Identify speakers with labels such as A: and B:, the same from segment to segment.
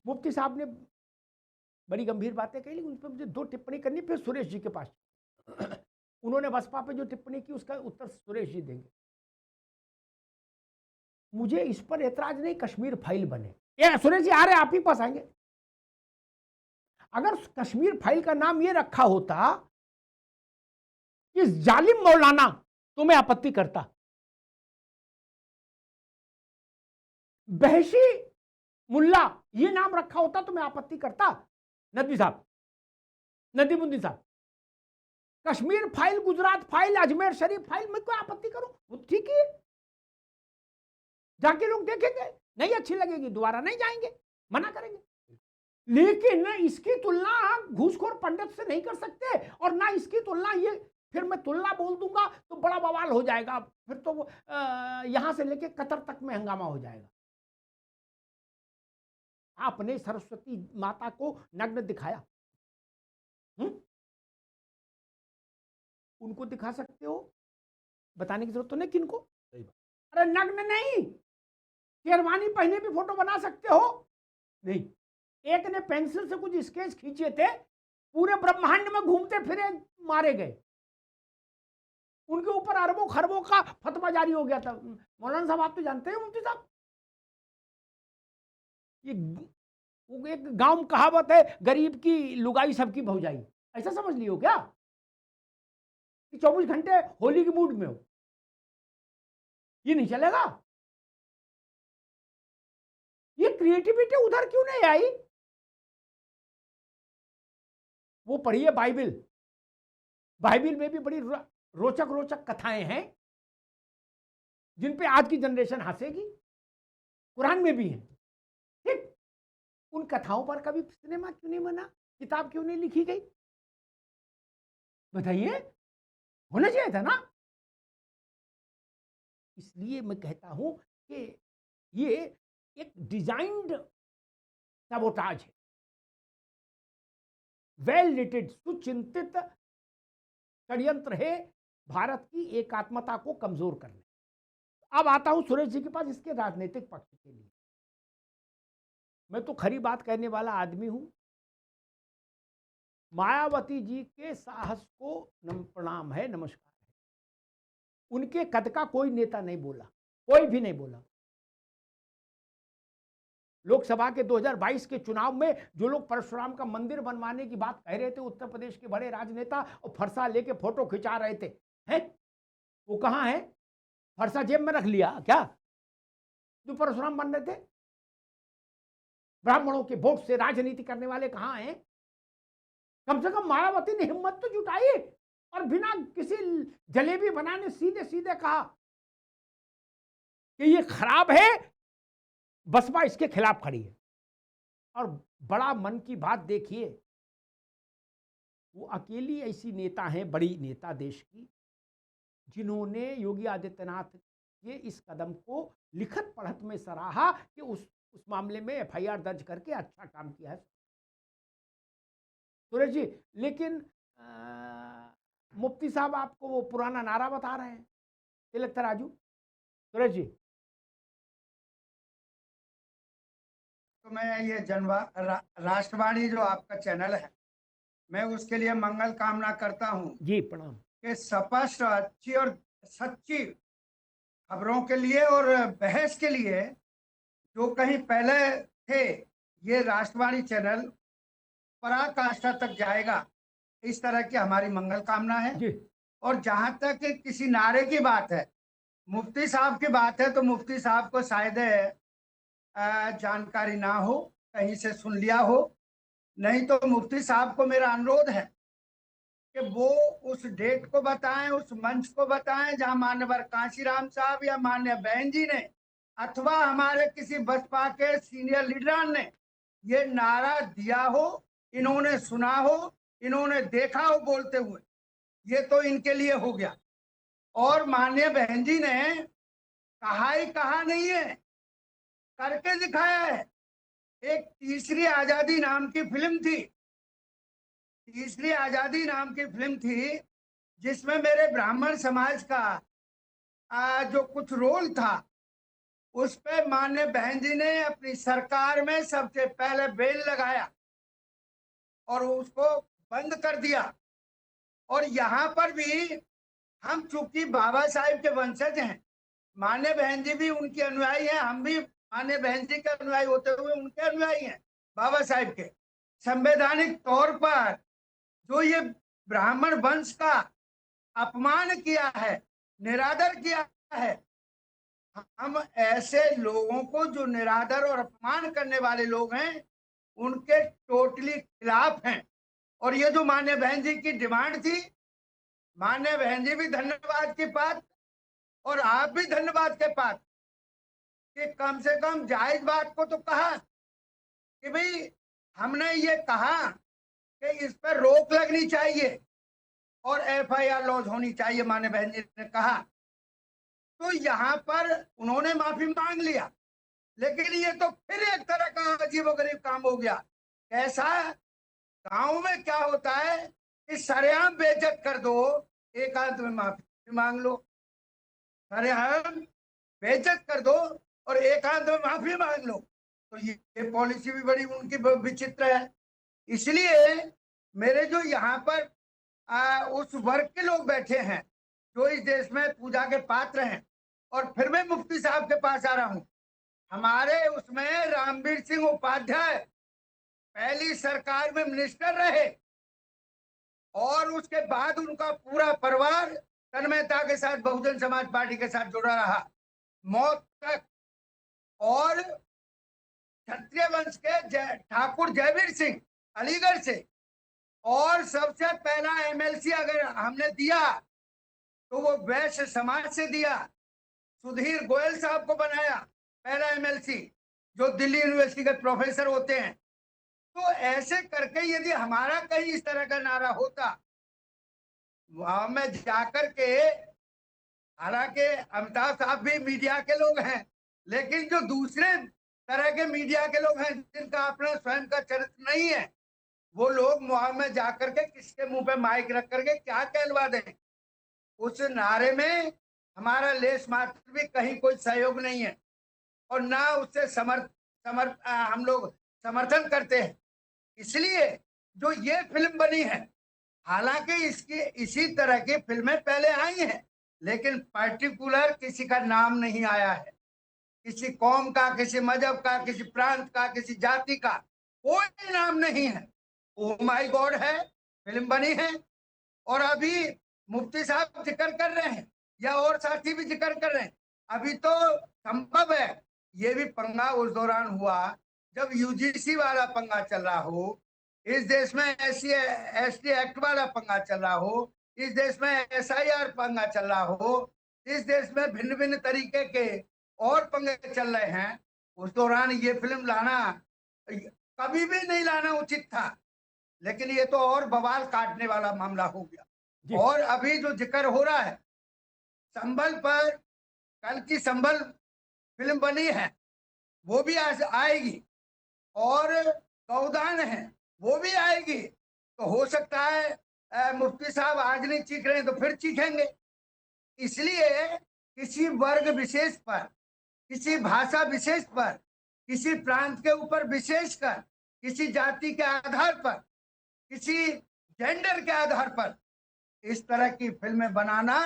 A: मुफ्ती साहब ने बड़ी गंभीर बातें कही, लेकिन उस पर मुझे 2 टिप्पणी करनी, फिर सुरेश जी के पास। उन्होंने बसपा पे जो टिप्पणी की उसका उत्तर सुरेश जी देंगे। मुझे इस पर ऐतराज नहीं, कश्मीर फाइल बने। ये सुरेश जी आ रहे, आप ही पास आएंगे। अगर कश्मीर फाइल का नाम ये रखा होता कि जालिम मौलाना, तो मैं आपत्ति करता। बहशी मुल्ला ये नाम रखा होता तो मैं आपत्ति करता। नदवी साहब, नदीमुद्दीन साहब, Kashmir file, Gujarat file, Ajmer Sharif file, मैं कोई आपत्ति करूं? वो ठीक है, जाके लोग देखेंगे, नहीं अच्छी लगेगी दोबारा नहीं जाएंगे, मना करेंगे। लेकिन इसकी तुलना घूसखोर पंडित से नहीं कर सकते, और ना इसकी तुलना ये, फिर मैं तुलना बोल दूंगा तो बड़ा बवाल हो जाएगा, फिर तो यहां से लेके कतर तक में हंगामा हो जाएगा। आपने सरस्वती माता को नग्न दिखाया, उनको दिखा सकते हो, बताने की जरूरत तो नहीं किनको। अरे नग्न नहीं, शेरवानी पहने भी फोटो बना सकते हो। नहीं, एक ने पेंसिल से कुछ स्केच खींचे थे, पूरे ब्रह्मांड में घूमते फिरे, मारे गए, उनके ऊपर अरबों खरबों का फतवा जारी हो गया था। मौलाना साहब आप तो जानते हैं मुफ्ती साहब, ये एक गांव में कहावत है, गरीब की लुगाई सबकी भौजाई, ऐसा समझ लियो क्या कि 24 घंटे होली के मूड में हो? ये नहीं चलेगा। ये क्रिएटिविटी उधर क्यों नहीं आई? वो पढ़िए बाइबिल, बाइबिल में भी बड़ी रोचक रोचक कथाएं हैं जिन पे आज की जनरेशन हंसेगी, कुरान में भी है। ठीक, उन कथाओं पर कभी सिनेमा क्यों नहीं बना, किताब क्यों नहीं लिखी गई? बताइए, होना चाहिए था ना। इसलिए मैं कहता हूं कि ये एक डिजाइन्ड सबोटाज है, वेल रिटेड, सुचिंतित षड्यंत्र है भारत की एकात्मता को कमजोर करने। अब आता हूं सुरेश जी के पास, इसके राजनीतिक पक्ष के लिए। मैं तो खरी बात कहने वाला आदमी हूं। मायावती जी के साहस को प्रणाम है, नमस्कार है। उनके कद का कोई नेता नहीं बोला, कोई भी नहीं बोला। लोकसभा के 2022 के चुनाव में जो लोग परशुराम का मंदिर बनवाने की बात कह रहे थे, उत्तर प्रदेश के बड़े राजनेता, और फरसा लेके फोटो खिंचा रहे थे, हैं? वो कहां है? फरसा जेब में रख लिया क्या जो परशुराम बन रहे थे? ब्राह्मणों के वोट से राजनीति करने वाले कहां हैं? कम से कम मायावती ने हिम्मत तो जुटाई और बिना किसी जलेबी बनाने सीधे सीधे कहा कि ये खराब है, बसपा इसके खिलाफ खड़ी है। और बड़ा मन की बात देखिए, वो अकेली ऐसी नेता है, बड़ी नेता देश की, जिन्होंने योगी आदित्यनाथ के इस कदम को लिखत पढ़त में सराहा कि उस मामले में एफआईआर दर्ज करके अच्छा काम किया है सुरेश जी। लेकिन मुफ्ती साहब आपको वो पुराना नारा बता रहे हैं, तिलक तराजू। सुरेश जी,
B: तो मैं ये राष्ट्रवाणी जो आपका चैनल है, मैं उसके लिए मंगल कामना करता हूँ
A: जी प्रणाम।
B: कि स्पष्ट, अच्छी और सच्ची खबरों के लिए और बहस के लिए जो कहीं पहले थे, ये राष्ट्रवाणी चैनल पराकाष्ठा तक जाएगा, इस तरह की हमारी मंगल कामना है।
A: जी,
B: और जहां तक किसी नारे की बात है, मुफ्ती साहब की बात है, तो मुफ्ती साहब को शायद जानकारी ना हो, कहीं से सुन लिया हो। नहीं तो मुफ्ती साहब को मेरा अनुरोध है कि वो उस डेट को बताएं, उस मंच को बताएं जहां मान्यवर कांशीराम साहब या मान्य बहन जी ने अथवा हमारे किसी बसपा के सीनियर लीडर ने ये नारा दिया हो, इन्होंने सुना हो, इन्होंने देखा हो बोलते हुए। ये तो इनके लिए हो गया। और माननीय बहन जी ने कहा ही कहा नहीं है, करके दिखाया है। एक तीसरी आजादी नाम की फिल्म थी, तीसरी आजादी नाम की फिल्म थी, जिसमें मेरे ब्राह्मण समाज का जो कुछ रोल था, उस पे माननीय बहन जी ने अपनी सरकार में सबसे पहले बेल लगाया और उसको बंद कर दिया। और यहाँ पर भी हम चूंकि बाबा साहेब के वंशज हैं, मान्य बहन जी भी उनकी अनुयायी हैं, हम भी मान्य बहन जी के अनुयायी होते हुए उनके अनुयायी हैं बाबा साहेब के। संवैधानिक तौर पर जो ये ब्राह्मण वंश का अपमान किया है, निरादर किया है, हम ऐसे लोगों को जो निरादर और अपमान करने वाले लोग हैं उनके टोटली खिलाफ हैं। और ये जो मान्य बहन जी की डिमांड थी, मान्य बहन जी भी धन्यवाद की बात और आप भी धन्यवाद के पात्र कि कम से कम जायज बात को तो कहा कि भाई हमने ये कहा कि इस पर रोक लगनी चाहिए और एफआईआर लॉन्च होनी चाहिए, मान्य बहन जी ने कहा। तो यहाँ पर उन्होंने माफी मांग लिया, लेकिन ये तो फिर एक तरह का अजीबोगरीब काम हो गया। कैसा? गांव में क्या होता है कि सरेआम बेइज्जत कर दो, एकांत में माफी मांग लो। सरेआम बेइज्जत कर दो और एकांत में माफी मांग लो, तो ये पॉलिसी भी बड़ी उनकी विचित्र है। इसलिए मेरे जो यहाँ पर उस वर्ग के लोग बैठे हैं जो इस देश में पूजा के पात्र हैं, और फिर मैं मुफ्ती साहब के पास आ रहा हूँ। हमारे उसमें रामवीर सिंह उपाध्याय पहली सरकार में मिनिस्टर रहे और उसके बाद उनका पूरा परिवार तन्मयता के साथ बहुजन समाज पार्टी के साथ जुड़ा रहा मौत तक। और क्षत्रिय वंश के ठाकुर जयवीर सिंह अलीगढ़ से, और सबसे पहला एमएलसी अगर हमने दिया तो वो वैश्य समाज से दिया, सुधीर गोयल साहब को बनाया पहला एमएलसी, जो दिल्ली यूनिवर्सिटी के प्रोफेसर होते हैं। तो ऐसे करके यदि हमारा कहीं इस तरह का नारा होता, वहां में जाकर के, हालांकि अमिताभ साहब भी मीडिया के लोग हैं, लेकिन जो दूसरे तरह के मीडिया के लोग हैं जिनका अपना स्वयं का चरित्र नहीं है, वो लोग वहां में जाकर के किसके मुंह पे माइक रख करके क्या कहलवा दें। उस नारे में हमारा लेस मात्र भी कहीं कोई सहयोग नहीं है और ना उससे हम लोग समर्थन करते हैं। इसलिए जो ये फिल्म बनी है, हालांकि इसकी इसी तरह की फिल्में पहले आई हैं, लेकिन पर्टिकुलर किसी का नाम नहीं आया है, किसी कौम का, किसी मजहब का, किसी प्रांत का, किसी जाति का कोई नाम नहीं है। ओ माय गॉड है, फिल्म बनी है। और अभी मुफ्ती साहब जिक्र कर रहे हैं या और साथी भी जिक्र कर रहे हैं, अभी तो संभव है ये भी पंगा उस दौरान हुआ जब यूजीसी वाला पंगा चल रहा हो, इस देश में एसटी एक्ट वाला पंगा चल रहा हो, इस देश में एसआईआर पंगा चल रहा हो, इस देश में भिन्न भिन्न तरीके के और पंगे चल रहे हैं। उस दौरान ये फिल्म लाना कभी भी नहीं लाना उचित था, लेकिन ये तो और बवाल काटने वाला मामला हो गया। और अभी जो जिक्र हो रहा है संभल पर, कल की संभल फिल्म बनी है वो भी आएगी, और गौदान है वो भी आएगी। तो हो सकता है मुफ्ती साहब आज नहीं चीख रहे हैं तो फिर चीखेंगे। इसलिए किसी वर्ग विशेष पर, किसी भाषा विशेष पर, किसी प्रांत के ऊपर विशेषकर, किसी जाति के आधार पर, किसी जेंडर के आधार पर इस तरह की फिल्में बनाना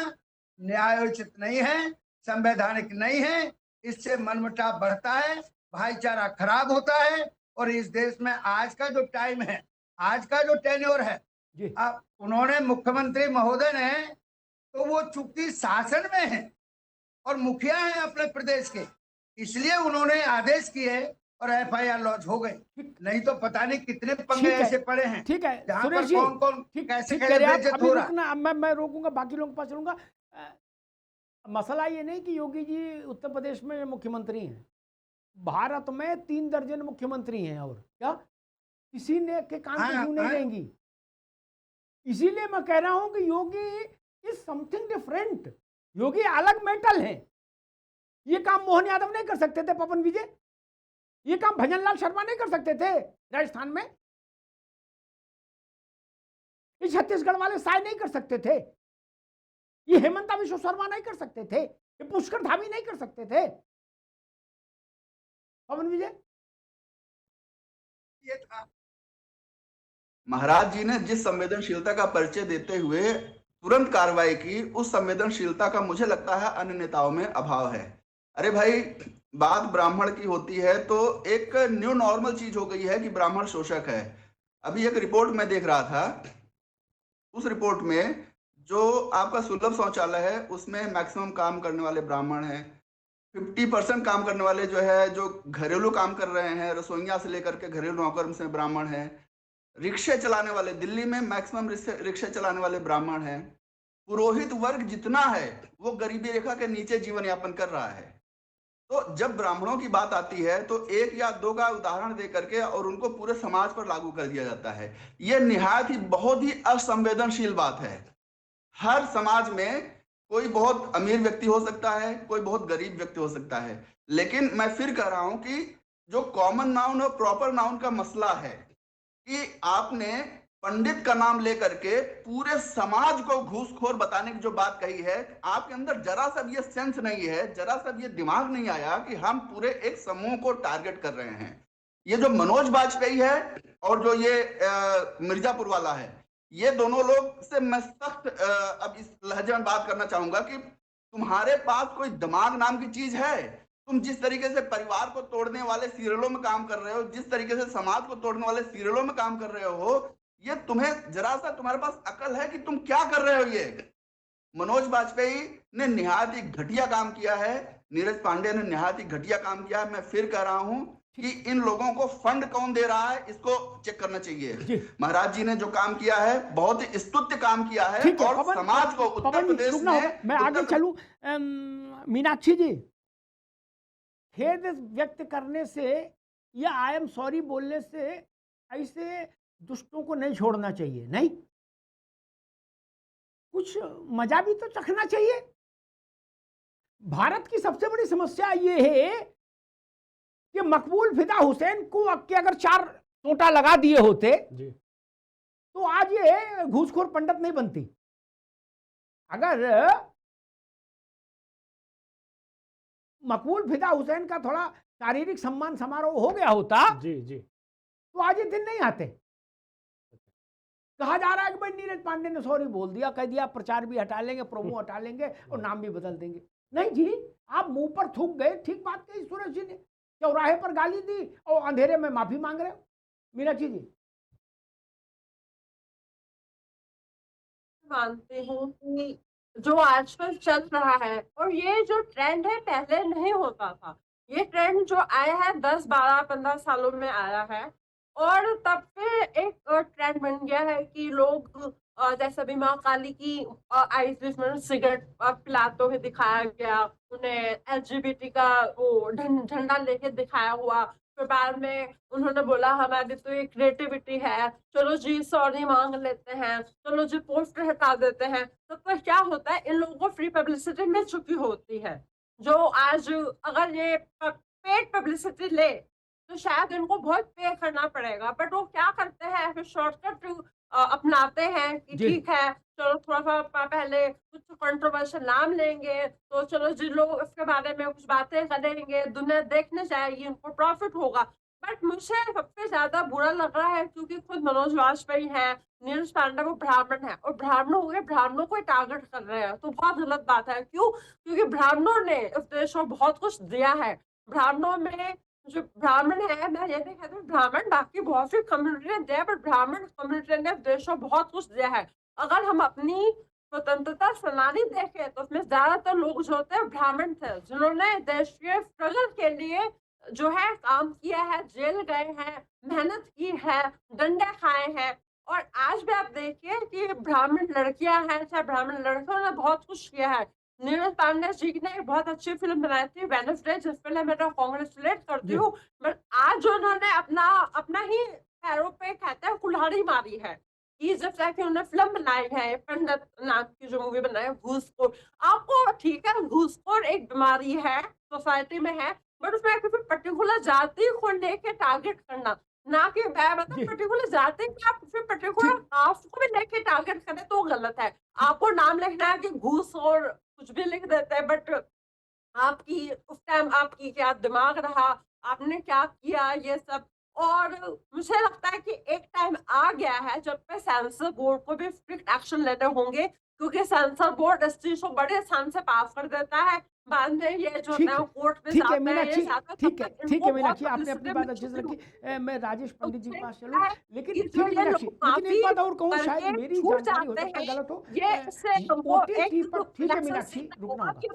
B: न्यायोचित नहीं है, संवैधानिक नहीं है। इससे मनमुटाव बढ़ता है, भाईचारा खराब होता है। और इस देश में आज का जो टाइम है, आज का जो टेन्योर है, अब उन्होंने मुख्यमंत्री महोदय ने, तो वो चूंकि शासन में है और मुखिया है अपने प्रदेश के, इसलिए उन्होंने आदेश किए और एफआईआर लॉन्च हो गई। नहीं तो पता नहीं कितने पंगे ऐसे पड़े हैं।
A: ठीक है
B: जहां
A: सुरेश
B: पर
A: जी,
B: कौन कौन कैसे
A: ठीक कह रहे हैं आप।
B: बेइज्जत
A: अभी
B: हो रहा।
A: रुकना, मैं रोकूंगा, बाकी लोगों के पास चलूंगा। मसला ये नहीं कि योगी जी उत्तर प्रदेश में मुख्यमंत्री हैं, भारत में 3 दर्जन मुख्यमंत्री हैं, और क्या किसी ने के कान पे क्यों नहीं रहेंगी। इसीलिए मैं कह रहा हूं कि योगी इज समथिंग डिफरेंट, योगी अलग मेटल है। ये काम मोहन यादव नहीं कर सकते थे, पवन विजय, ये काम भजनलाल शर्मा नहीं कर सकते थे राजस्थान में, ये छत्तीसगढ़ वाले साय नहीं कर सकते थे, ये हेमंता विश्व शर्मा नहीं कर सकते थे, ये पुष्कर धामी नहीं कर सकते थे। पवन विजय।
B: ये था।
C: महाराज जी ने जिस संवेदनशीलता का परिचय देते हुए तुरंत कार्रवाई की, उस संवेदनशीलता का मुझे लगता है अन्य नेताओं में अभाव है। अरे भाई, बात ब्राह्मण की होती है तो एक न्यू नॉर्मल चीज हो गई है कि ब्राह्मण शोषक है। अभी एक रिपोर्ट मैं देख रहा था, उस रिपोर्ट में जो आपका सुलभ शौचालय है उसमें मैक्सिमम काम करने वाले ब्राह्मण हैं। 50% काम करने वाले जो घरेलू काम कर रहे हैं, रसोइया से लेकर के घरेलू नौकर से ब्राह्मण हैं। रिक्शे चलाने वाले, दिल्ली में मैक्सिमम रिक्शे चलाने वाले ब्राह्मण हैं। पुरोहित वर्ग जितना है वो गरीबी रेखा के नीचे जीवन यापन कर रहा है। तो जब ब्राह्मणों की बात आती है तो एक या दो का उदाहरण दे करके और उनको पूरे समाज पर लागू कर दिया जाता है। यह निहायत ही बहुत ही असंवेदनशील बात है। हर समाज में कोई बहुत अमीर व्यक्ति हो सकता है, कोई बहुत गरीब व्यक्ति हो सकता है, लेकिन मैं फिर कह रहा हूं कि जो कॉमन नाउन और प्रॉपर नाउन का मसला है कि आपने पंडित का नाम लेकर के पूरे समाज को घूसखोर बताने की जो बात कही है, आपके अंदर जरा सा भी ये सेंस नहीं है, जरा सा भी ये दिमाग नहीं आया कि हम पूरे एक समूह को टारगेट कर रहे हैं। ये जो मनोज बाजपेयी है और जो ये मिर्जापुर वाला है, ये दोनों लोग से मैं सख्त अब इस लहजे में बात करना चाहूंगा कि तुम्हारे पास कोई दिमाग नाम की चीज है? तुम जिस तरीके से परिवार को तोड़ने वाले सीरियलों में काम कर रहे हो, जिस तरीके से समाज को तोड़ने वाले सीरियलों में काम कर रहे हो, ये तुम्हें जरा सा तुम्हारे पास अकल है कि तुम क्या कर रहे हो? ये मनोज बाजपेयी ने निहायत ही घटिया काम किया है, नीरज पांडे ने निहायत ही घटिया काम किया है। मैं फिर कह रहा हूं कि इन लोगों को फंड कौन दे रहा है इसको चेक करना चाहिए। महाराज जी ने जो काम किया है बहुत ही स्तुत्य काम किया है और समाज को उत्तर प्रदेश में,
A: मैं आगे चलूं। मीनाक्षी जी, खेद व्यक्त करने से या आई एम सॉरी बोलने से ऐसे दुष्टों को नहीं छोड़ना चाहिए, नहीं, कुछ मजा भी तो चखना चाहिए। भारत की सबसे बड़ी समस्या ये है कि मकबूल फिदा हुसैन को अगर 4 टोटा लगा दिए होते जी, तो आज ये घूसखोर पंडित नहीं बनती। अगर मकबूल फिदा हुसैन का थोड़ा शारीरिक सम्मान समारोह हो गया होता जी जी, तो आज ये दिन नहीं आते। कहा जा रहा है कि भाई नीरज पांडे ने सॉरी बोल दिया, कह दिया प्रचार भी हटा लेंगे, प्रोमो हटा लेंगे और नाम भी बदल देंगे। नहीं जी, आप मुंह पर थूक गए, ठीक बात कही सुरेश जी ने, चौराहे पर गाली दी और अंधेरे में माफी मांग रहे हो। मीनाक्षी जी,
D: मानती हूँ कि जो आजकल चल रहा है और ये जो ट्रेंड है पहले नहीं होता था। ये ट्रेंड जो आया है 10, 12, 15 सालों में आया है और तब से एक ट्रेंड बन गया है कि लोग जैसे अभी माँ काली की आईज सिगरेट पिलाते हुए दिखाया गया, उन्हें LGBT का वो झंडा लेके दिखाया हुआ, फिर बाद में उन्होंने बोला हमारी तो ये क्रिएटिविटी है, चलो जी सॉरी मांग लेते हैं, चलो जी पोस्टर हटा देते हैं। तो क्या होता है, इन लोगों को फ्री पब्लिसिटी मिल चुकी होती है, जो आज अगर ये पेड पब्लिसिटी ले तो शायद इनको बहुत पे करना पड़ेगा, बट वो क्या करते हैं, फिर शॉर्टकट अपनाते हैं कि ठीक है चलो थोड़ा सा पहले कुछ कंट्रोवर्शियल नाम लेंगे, तो चलो जिन लोग इसके बारे में कुछ बातें करेंगे, दुनिया देखने जाएगी, उनको प्रॉफिट होगा। बट मुझे सबसे ज्यादा बुरा लग रहा है क्योंकि खुद मनोज वाजपेयी है, नीरज पांडे वो ब्राह्मण है और ब्राह्मणों को टारगेट कर रहे हैं, तो बहुत गलत बात है। क्यों? क्योंकि ब्राह्मणों ने इस देश को बहुत कुछ दिया है। ब्राह्मणों में जो ब्राह्मण है, मैं ये नहीं कहती ब्राह्मण बाकी बहुत सी कम्युनिटी ने दिया, बट ब्राह्मण कम्युनिटी ने देश को बहुत कुछ दिया है। अगर हम अपनी स्वतंत्रता सेनानी देखें तो उसमें ज्यादातर लोग जो होते हैं ब्राह्मण थे, जिन्होंने देश के स्ट्रगल के लिए जो है काम किया है, जेल गए हैं, मेहनत की है, डंडे खाए हैं। और आज भी आप देखिए कि ब्राह्मण लड़कियां हैं चाहे ब्राह्मण लड़कों ने बहुत कुछ किया है। नीरज पांडे जी ने एक बहुत अच्छी फिल्म बनाई थी वेडनेसडे, जिस पे मैं कांग्रेचुलेट करती हूँ, बट आज उन्होंने अपना ही पैरों पे कहते हैं कुल्हाड़ी मारी है कि जब जाके उन्होंने फिल्म बनाई है पंडित नाम की जो मूवी बनाई है घूसखोर। आपको ठीक है, घूसखोर एक बीमारी है, सोसाइटी में है, बट उसमें किसी पर्टिकुलर जाति को लेके टारगेट करना, ना कि मतलब पर्टिकुलर जाति को आप फिर पर्टिकुलर कास्ट को भी लेके टारगेट करें तो गलत है। आपको नाम लिखना है कि घूस और कुछ भी लिख देते हैं, बट आपकी उस टाइम आपकी क्या दिमाग रहा, आपने क्या किया ये सब। और मुझे लगता है कि एक टाइम आ गया है जब पे सेंसर बोर्ड को भी स्ट्रिक्ट एक्शन लेने होंगे, क्योंकि सेंसर बोर्ड इस चीज को बड़े आसान से पास कर देता है, बाद में ये जो
A: ठीक
D: है
A: है,
D: कोर्ट में
A: ठीक है
D: जाता है,
A: मीनाक्षी,
D: ये जाता है, तब
A: ठीक है,
D: तक
A: ठीक
D: इनको
A: है
D: बहुत
A: मीनाक्षी, आपने अपनी
D: पब्लिसिटी
A: बात अच्छे से
D: मिलती
A: रखी। मैं राजेश
D: तो
A: पंडित जी के
D: मुझे
A: पास
D: लगता
A: चलूं,
D: है
A: लेकिन
D: कि
A: ठीक
D: जो
A: है
D: ये
A: मीनाक्षी,
D: लोग
A: लेकिन एक
D: माफी
A: बात और कहूँ, शायद
D: करके
A: मेरी
D: छूट
A: जानकारी हो
D: जाते
A: सकता है
D: हैं,
A: गलत हो।
D: ये इससे वो
A: ओटीटी
D: एक
A: पर, ठीक है
D: मैसेज
A: मीनाक्षी, रुकना
D: होगा
A: होगा।
D: कि